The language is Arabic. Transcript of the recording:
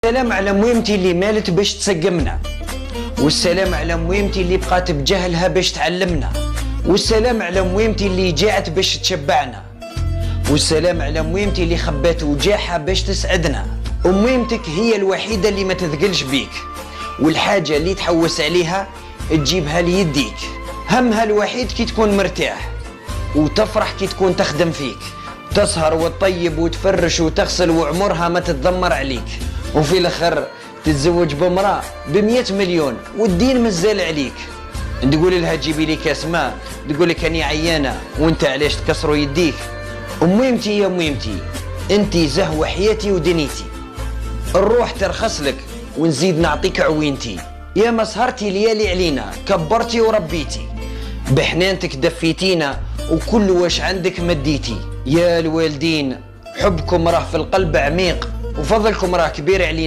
والسلام على مويمتي اللي مالت باش تسقمنا، والسلام على مويمتي اللي بقات بجهلها باش تعلمنا، والسلام على مويمتي اللي جاعت باش تشبعنا، والسلام على مويمتي اللي خبات وجاحها باش تسعدنا. ومويمتك هي الوحيدة اللي ما تثقلش بيك، والحاجة اللي تحوس عليها تجيبها ليديك. همها الوحيد كي تكون مرتاح، وتفرح كي تكون تخدم فيك، تسهر وتطيب وتفرش وتغسل وعمرها ما تتذمر عليك. وفي الاخر تتزوج بامرأة ب100 مليون والدين مازال عليك. تقول لها جيبي لي كاس ماء، تقول لك اني عيانة وانت علاش تكسروا يديك. وميمتي يا ميمتي انتي زهوة حياتي ودنيتي، الروح ترخص لك ونزيد نعطيك عوينتي. يا ما سهرتي ليالي علينا كبرتي وربيتي، بحنانتك دفيتينا وكل واش عندك مديتي. يا الوالدين حبكم راه في القلب عميق، وفضلكم راه كبير علينا.